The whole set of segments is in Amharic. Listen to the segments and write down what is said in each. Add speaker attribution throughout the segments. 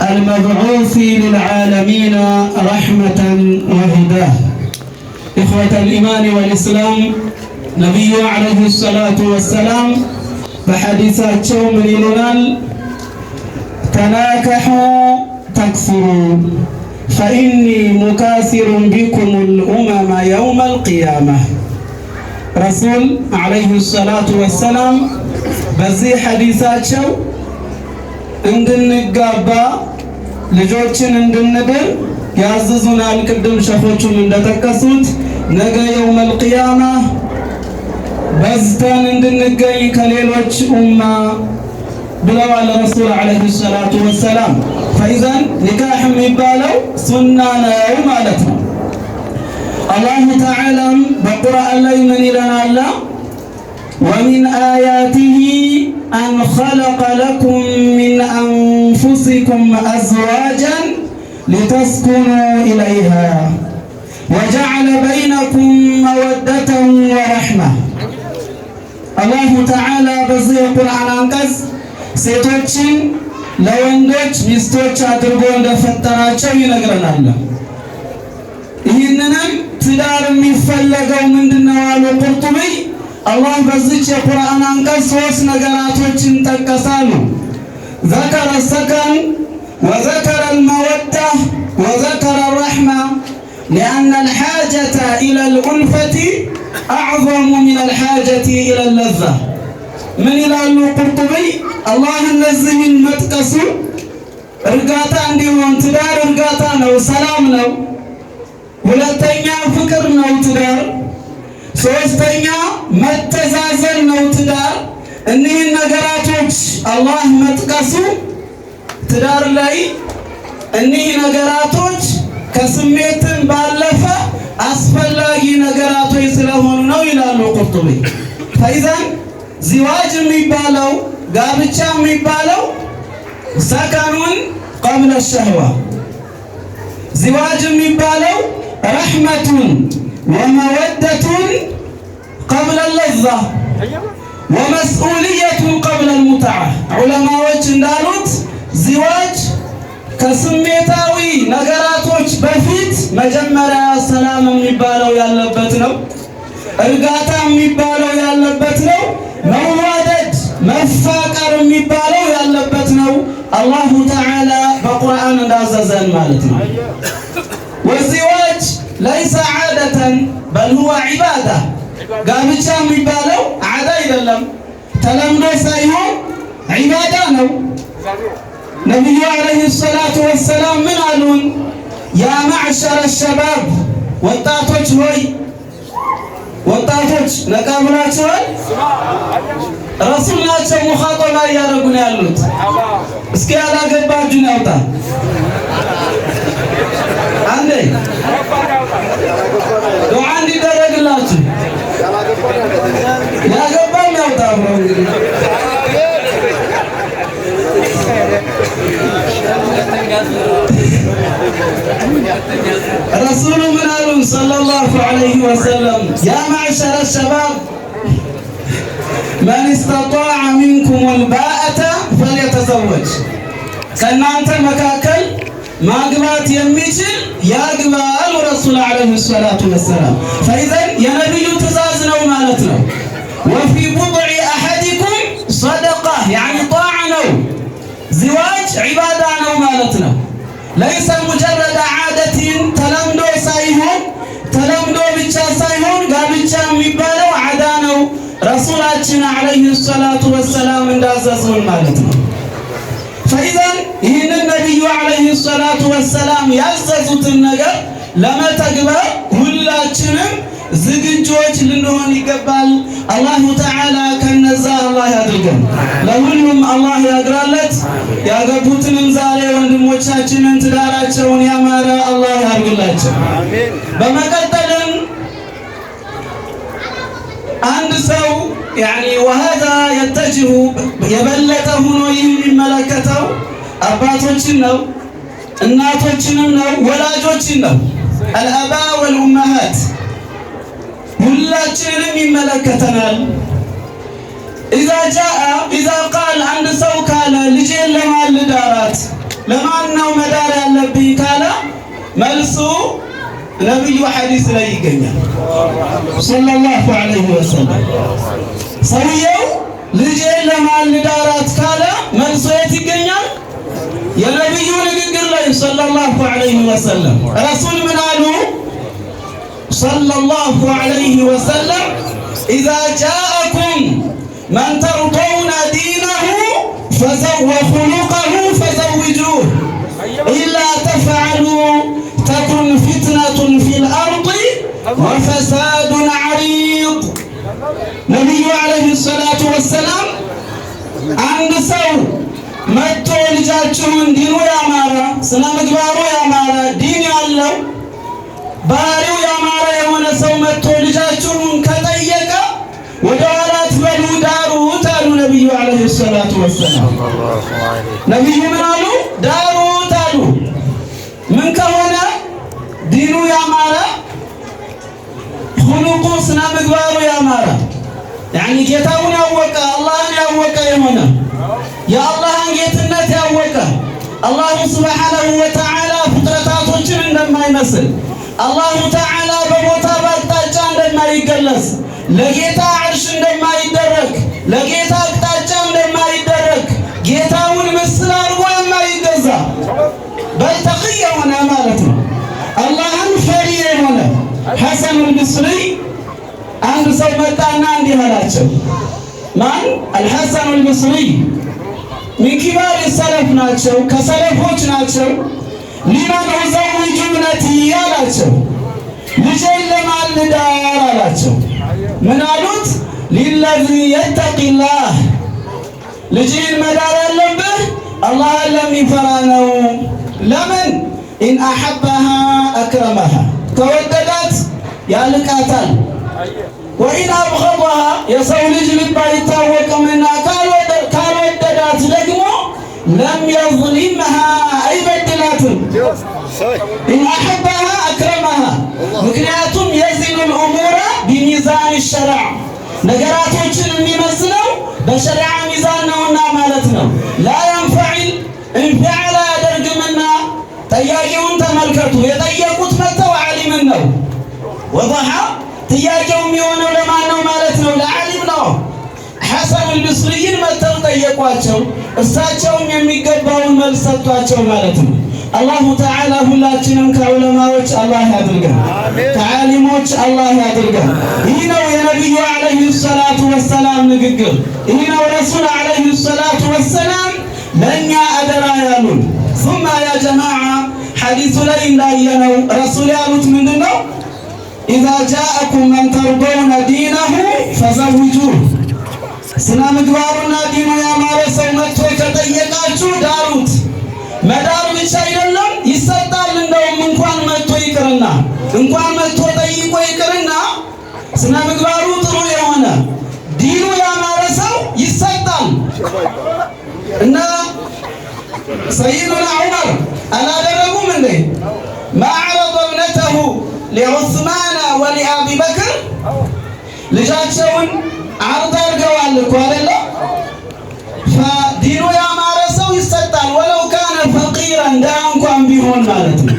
Speaker 1: المبعوث للعالمين رحمة وهداه. إخوة الإيمان والإسلام نبي عليه الصلاة والسلام بحديثاتهم من يلونال تناكحوا تكثروا فإني مكاثر بكم الأمم يوم القيامة. رسول عليه الصلاة والسلام بزي حديثاتهم እንድንጋባ ልጆችን እንድንድር ያዘዙናል። ቅድም ሸኾቹም እንደጠቀሱት ነገ የውመል ቂያማ በዝተን እንድንገኝ ከሌሎች ኡማ ብለዋል ረሱል ዓለይሂ ሰላቱ ወሰላም። ፈኢዘን ኒካህ የሚባለው ሱና ነው ማለት ነው። አላሁ ተዓላም በቁርአን ላይ ምን ይለናል? ومن آياته أن خلق لكم من أنفسكم أزواجا لتسكنوا إليها وجعل بينكم مودة ورحمة. الله تعالى بزي القرآن አንቀጽ ሴቶችን ለወንዶች ሚስቶች አድርጎ እንደፈጠራቸው ይነግረናል። ይህንንም ትዳር የሚፈለገው ምንድነው አሉ ቁርጡቢ الله بزيج القرآن አንቀጽ ሶስት ነገራቶችን ጠቀሳሉ። ذكر السكن وذكر المودة وذكر الرحمة لأن الحاجة إلى الألفة أعظم من الحاجة إلى اللذة. من إلى القرطبي الله النزه المتكس رقاتا عندهم تدار رقاتا نو سلام نو ولتنيا فكر نو تدار ሶስተኛ መተዛዘን ነው ትዳር። እነዚህ ነገራቶች አላህ መጥቀሱ ትዳር ላይ እነዚህ ነገራቶች ከስሜትን ባለፈ አስፈላጊ ነገራቶች ስለሆኑ ነው ይላሉ ቁርጡቢ። ፈኢዘን ዚዋጅ የሚባለው ጋብቻ የሚባለው ሰከኑን ቀብለ ሸህዋ፣ ዚዋጅ የሚባለው ረሕመቱን ومودة قبل اللذة ومسؤولية قبل المتعة. علماء እንዳሉት ዚዋጅ ከስሜታዊ ነገራቶች በፊት መጀመሪያ ሰላም የሚባለው ያለበት ነው። እርጋታ የሚባለው ያለበት ነው። መዋደድ መፋቀር የሚባለው ያለበት ነው። አላሁ ተዓላ በቁርአን እንዳዘዘን ማለት ነው። ወዚዋጅ ليس عادة بل هو عبادة. ጋብቻ የሚባለው ዓዳ አይደለም፣ ተለምዶ ሳይሆን ዒባዳ ነው። ነብዩ አለይሂ ሰላቱ ወሰላም ምን አሉን? ያ ማዕሸረ ሸባብ፣ ወጣቶች ሆይ፣ ወጣቶች ነቃ ብላችኋል። ረሱል ናቸው ሙኻጠባ እያደረጉ ነው ያሉት። እስኪ ያላገባችሁን ያውጣ አንዴ ዱዓ እንዲደረግላችሁ ያገባም ያውጣ ብሎ እንግዲህ ረሱሉ ምን አሉ ሰለላሁ ዐለይሂ ወሰለም? ያ ማዕሸረ ሸባብ መን استطاع منكم الباءة فليتزوج። ከእናንተ መካከል ማግባት የሚችል ያግባ አሉ ረሱል ዓለይሂ ሰላቱ ወሰላም። ፈኢዘን የነብዩ ትእዛዝ ነው ማለት ነው። ወፊ ቡድዕ አሐዲኩም ሰደቃ ያኒ ጣዓ ነው። ዚዋጅ ዒባዳ ነው ማለት ነው። ለይሰ ሙጀረድ ዓደትን ተለምዶ ሳይሆን ተለምዶ ብቻ ሳይሆን ጋብቻ የሚባለው ዓዳ ነው። ረሱላችን ዓለይሂ ሰላቱ ወሰላም እንዳዘዙን ማለት ነው። ፈኢዘን ይህንን ነቢዩ ዓለይሂ ሰላቱ ወሰላም ያዘዙትን ነገር ለመተግበር ሁላችንም ዝግጆች ልንሆን ይገባል። አላሁ ተዓላ ከነዛ አላህ ያድርገን፣ ለሁሉም አላህ ያግራለት። ያገቡትንም ዛሬ ወንድሞቻችንን ትዳራቸውን ያማረ አላህ ያድርግላቸው። በመቀጠልም አንድ ሰው ያኒ ወሃዛ የተጅሁ የበለጠ ሆኖ የሚመለከተው አባቶችን ነው፣ እናቶችንም ነው፣ ወላጆችን ነው። አልአባ ወልኡመሃት ሁላችንንም ይመለከተናል። ኢዛ ቃል አንድ ሰው ካለ ልጄን ለማን ልዳራት ለማን ነው መዳር ያለብኝ ካለ መልሱ ነብዩ ሐዲስ ላይ ይገኛል ሰለላሁ ዐለይሂ ወሰለም። ሰውየው ልጄን ለማን ልዳራት ካለ መልሱ የት ይገኛል? የነብዩ ንግግር ላይ ሰለላሁ ዐለይሂ ወሰለም። ረሱል ምን አሉ? ሰለላሁ ዐለይሂ ወሰለም ኢዛ ጃአኩም መን ተርደውነ ዲነሁ ወኹሉቀሁ ፈዘውጁሁ ኢላ ተፍዐሉ ተኩን ፊትነቱን ፊል አርድ ወፈሳዱን ዐሪድ። ነቢዩ ዐለይሂ ሰላቱ ወሰላም አንድ ሰው መጥቶ ልጃችሁን ዲኑ ያማረ ስነ ምግባሩ ያማረ ዲን ያለው ባህሪው ያማረ የሆነ ሰው መጥቶ ልጃችሁን ከጠየቀ ወደ ኋላ አትበሉ ዳሩት አሉ ነቢዩ ዐለይሂ ሰላቱ ወሰላም። ነቢዩ ምን አሉ? ዳሩት አሉ። ምን ከሆነ ዲኑ ያማረ ሁሉቁ ስነ ምግባሩ ያማረ ያኒ ጌታውን ያወቀ አላህን ያወቀ የሆነ የአላህን ጌትነት ያወቀ አላሁ ሱብሓነሁ ወተዓላ ፍጥረታቶችን እንደማይመስል አላሁ ተዓላ በቦታ በአቅጣጫ እንደማይገለጽ ለጌታ ዓርሽ እንደማይደረግ ለጌታ አቅጣጫ እንደማይደረግ ጌታውን ምስል አድርጎ የማይገዛ በል ተቅይ የሆነ ማለት ነው። አላህን ፈሪ የሆነ ሐሰኑል በስሪ አንድ ሰው መጣና እንዲህ አላቸው። ማን? አልሐሰኑል በስሪ ሚን ኪባር ሰለፍ ናቸው፣ ከሰለፎች ናቸው። ሊመን ዘውጁ ብነቲ አላቸው። ልጄን ለማን ልዳር አላቸው። ምን አሉት? ሊለዚ የተቂላህ ልጅን መዳር ያለብህ አላህን ለሚፈራ ነው። ለምን? ኢን አሐበሃ አክረመሃ ከወደዳት ያልቃታል። ወኢን አብገضሃ የሰው ልጅ ልብ አይታወቅምና ካልወደዳት ደግሞ ለም የظሊምሃ አይበድላትም። ኢን አሐበሃ አክረመሃ ምክንያቱም የዚኑ ልእሙረ ቢሚዛን ሸርዕ ነገራቶችን የሚመስለው በሸሪዓ ሚዛን ነውና ማለት ነው። ላ የንፈዒል እንፊዓል አያደርግምና ጠያቂውን ተመልከቱ። የጠየቁት መጥተው ዓሊምን ነው። ወضሐ ጥያቄው የሚሆነው ለማን ነው ማለት ነው? ለዓሊም ነው። ሐሰኑል በስሪይን መጥተው ጠየቋቸው። እሳቸውም የሚገባውን መልስ ሰጥቷቸው ማለት ነው። አላሁ ተዓላ ሁላችንም ከዑለማዎች አላህ ያድርገን፣ ከዓሊሞች አላህ ያድርገን። ይህ ነው የነቢዩ ዐለይሂ ሰላቱ ወሰላም ንግግር። ይህ ነው ረሱል ዐለይሂ ሰላቱ ወሰላም ለእኛ አደራ ያሉን። ثم يا جماعة ሐዲሱ ላይ እንዳየነው ረሱል ያሉት ምንድን ነው? إذا جاءكم من ترضون دينه فزوجوه ስነ ምግባሩና ዲኑ ያማረ ሰው መጥቶ ከጠየቃችሁ ዳሩት። መዳር ብቻ አይደለም ይሰጣል። እንደውም እንኳን መጥቶ ይቅርና እንኳን መጥቶ ጠይቆ ይቅርና ስነ ምግባሩ ጥሩ የሆነ ዲኑ ያማረ ሰው ይሰጣል። እና ሰይዱና ዑመር አላደረጉም እንዴ? ማዕረض እብነተሁ ሊዑስማን ወሊአቢ በክር ልጃቸውን አርድ አድርገዋል እኮ አይደለ? ዲኑ ያማረ ሰው ይሰጣል። ወለው ካነ ፈቂራን ድሃ እንኳን ቢሆን ማለት ነው።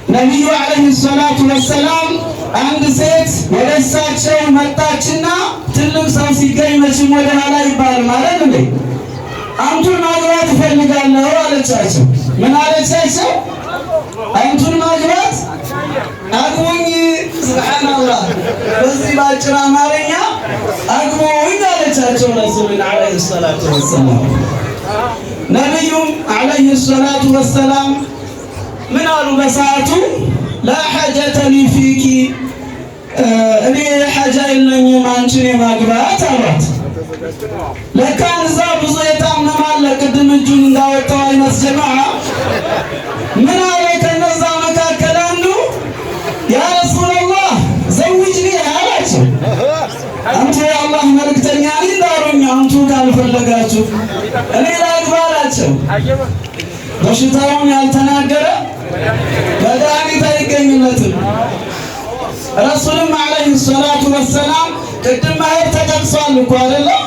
Speaker 1: ነቢዩ ዐለይሂ ሰላቱ ወሰላም አንድ ሴት ወደ እሳቸው መጣችና ትልቅ ሰው ሲገኝ መቼም ወደ ኋላ ይባል ማለት እንዴ? አንቱን ማግባት እፈልጋለሁ አለቻቸው። ምን አለቻቸው? አንቱን ማግባት አግቡኝ። ሱብሃንአላህ በዚህ ባጭር አማርኛ አግቡኝ አለቻቸው ረሱልን ዐለይሂ ሰላቱ ወሰላም። ነቢዩም ዐለይሂ ሰላቱ ወሰላም ምን አሉ በሰዓቱ? ላ ሐጀተ ሊ ፊኪ እኔ ሐጃ የለኝም አንቺን የማግባት አሏት። ለካ እዛ ብዙ የታመመ አለ። ቅድም እጁን እንዳወጣው አይነት ጀማዓ ምን አለ ከነዛ መካከል አንዱ ያ ረሱላላህ ዘውጅኒ አላቸው። አንቱ የአላህ መልእክተኛ ሊዳሩኝ አንቱ ካልፈለጋችሁ እኔ ላግባ አላቸው። በሽታውን ያልተናገረ መድኃኒት አይገኝለትም። ረሱልም ዐለይሂ ሰላቱ ወሰላም ቅድም መህር ተጠቅሷል እኮ አይደለም?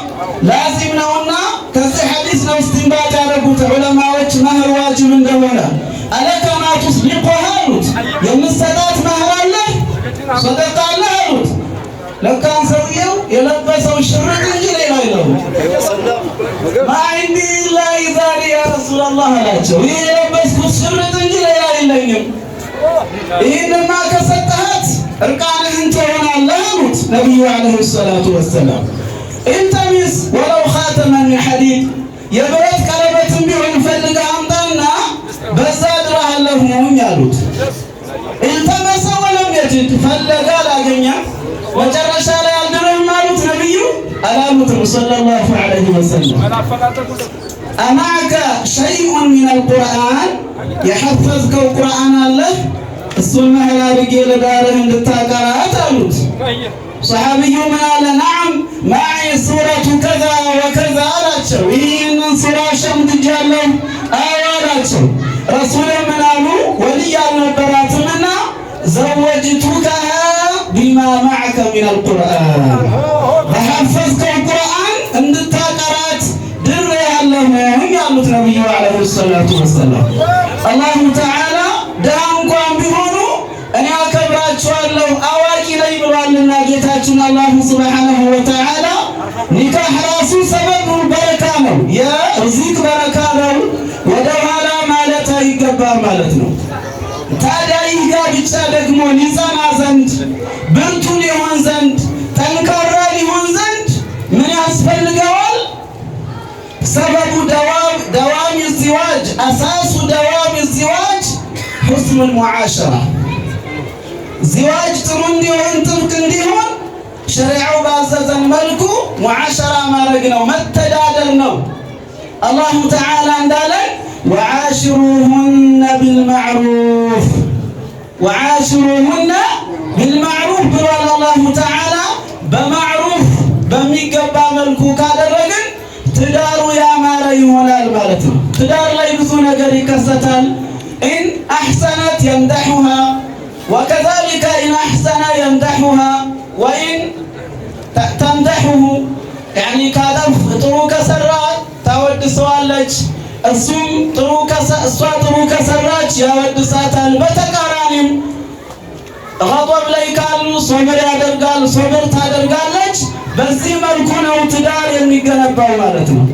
Speaker 1: ላዚም ነውና ከዚህ ሐዲስ ነው እስቲንባጥ ያደረጉት ዑለማዎች መህር ዋጅብ ይሆናል። አለከ ማ ቱስዲቁሃ አሉት። የምትሰጣት መህር አለህ ሰደቃ አለህ አሉት። ለካን ሰውየው የለበሰው ሽርጥ እንጂ ሌላ የለውም። ማ ዒንዲ ኢላ ኢዛሪ ያ ረሱለላህ አላቸው። ይህ የለበስኩት ሽርጥ እንጂ ሌላ የለኝም። ይህንማ ከሰጠሃት እርቃንህን ትሆናለህ አሉት ነቢዩ ዓለይሂ ሰላቱ ወሰላም። ኢልተሚስ ወለው ኻተመን ሚን ሐዲድ የብረት ቀለበትም ቢሆን ፈልገህ አምጣና በዛ ድረሃለሁኝ አሉት። ኢልተመሰ ወለም የጅድ ፈለገ አላገኘም። መጨረሻ ላይ አልድረህም አሉት ነቢዩ አላሉትም ሰለላሁ ዐለይሂ ወሰለም። አማዕከ ሸይኡን ሚነል ቁርአን የሐፈዝከው ቁርአን አለህ እሱን መህር አድርጌ ለዳርህ እንድታቀራት አሉት። ሰሓቢዩ ምን አለ? ነዓም ማዒ ሱረቱ ከዛ ወከዛ አላቸው። ይህንን ሱራ ሸምድጃለሁ አዎ አላቸው። ረሱል ምን አሉ? ወልይ አልነበራትምና ዘወጅቱከሃ ቢማ ማዕከ ሚነል ቁርአን በሐፈዝከው ቁርአን እንድታቀራት ድሬሃለሁኝ ያሉት ነቢዩ ዓለይሂ ሰላቱ ወሰላም። አላሁ ተዓላ ድሃ እንኳን ቢሆኑ እኔ አከብራቸዋለሁ አዋቂ ነኝ ብሏልና ጌታችን አላሁ ሱብሓነሁ ወተዓላ ኒካህ ራሱ ሰበብ በረካ ነው፣ የርዚቅ በረካ ነው። ወደ ኋላ ማለት አይገባም ማለት ነው። ታዲያ ይህ ጋብቻ ደግሞ ሊጸና ዘንድ ብርቱ ሊሆን ዘንድ ጠንካራ ሊሆን ዘንድ ምን ያስፈልገዋል? ሰበቡ ደዋም ዚዋጅ አሳሱ ደዋም ዚዋጅ ሁስኑል ሙዓሸራ ዚዋጅ ጥሩ እንዲሆን ጥብቅ እንዲሆን ሸሪዓው ባዘዘን መልኩ ሙዓሸራ ማድረግ ነው፣ መተዳደር ነው። አላሁ ተዓላ እንዳለን ወዓሽሩሁነ ቢልማዕሩፍ ወዓሽሩሁነ ቢልማዕሩፍ ብሏል አላሁ ተዓላ። በማዕሩፍ በሚገባ መልኩ ካደረግን ትዳሩ ያማረ ይሆናል ማለት ነው። ትዳር ላይ ብዙ ነገር ይከሰታል። ኢን አሕሰነት የምደሑሃ ወከዛሊከ ኢን አሕሰነ የምደሑሃ ወኢን ተምደሑሁ ያኒ ካጠፍ ጥሩ ከሰራ ታወድሰዋለች፣ እሱም እሷ ጥሩ ከሰራች ያወድሳታል። በተቃራኒም ገضብ ላይ ካሉ ሶብር ያደርጋል፣ ሶብር ታደርጋለች። በዚህ መልኩ ነው ትዳር የሚገነባው ማለት ነው።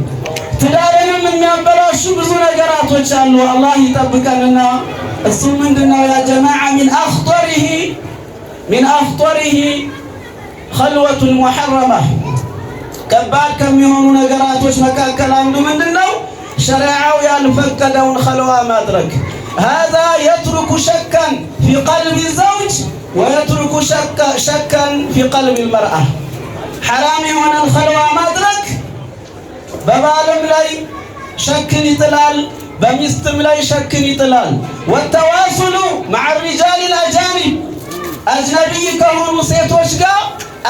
Speaker 1: ትዳርንም የሚያበላሹ ብዙ ነገራቶች አሉ። አላህ ይጠብቀንና እሱ ምንድነው? ያ ጀማዓ ሚን አፍጠሪሂ ኸልወቱል ሙሐረማ ከባድ ከሚሆኑ ነገራቶች መካከል አንዱ ምንድነው? ሸሪዓው ያልፈቀደውን ኸልዋ ማድረግ። ሃዛ የትሩኩ ሸከን ፊ ቀልቢ ዘውጅ ወየትሩኩ ሸከን ፊ ቀልቢ ልመርአ። ሐራም የሆነን ኸልዋ ማድረግ በባልም ላይ ሸክን ይጥላል፣ በሚስትም ላይ ሸክን ይጥላል። ወተዋሱሉ መዓ ሪጃል አልአጃኒብ አጅነቢይ ከሆኑ ሴቶች ጋር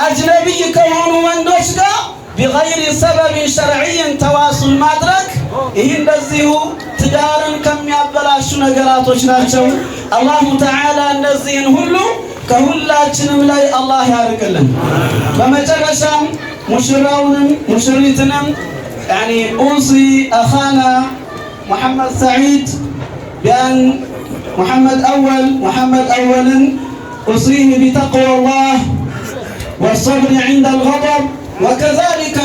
Speaker 1: አጅነቢይ ከሆኑ ወንዶች ጋር ቢገይሪ ሰበብን ሸርዕይን ተዋሱል ማድረግ ይህ እንደዚሁ ትዳርን ከሚያበላሹ ነገራቶች ናቸው። አላሁ ተዓላ እነዚህን ሁሉ ከሁላችንም ላይ አላህ ያርቅልን። በመጨረሻም ሙሽራውንም ሙሽሪትንም ያኒ ኡሲ አኻና ሙሐመድ ሰዒድ ቢአን ሙሐመድ አወልን ኡሲህ ቢተቅዋላህ والصبر عند الغضب وكذلك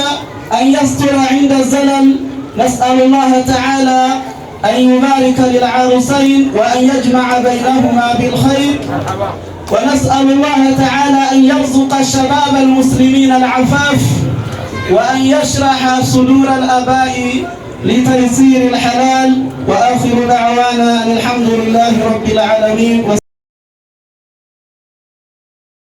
Speaker 1: أن يستر عند الزلل. نسأل الله تعالى أن يبارك للعروسين وأن يجمع بينهما بالخير، ونسأل الله تعالى أن يرزق الشباب المسلمين العفاف وأن يشرح صدور الآباء لتيسير الحلال. وآخر دعوانا الحمد لله رب العالمين.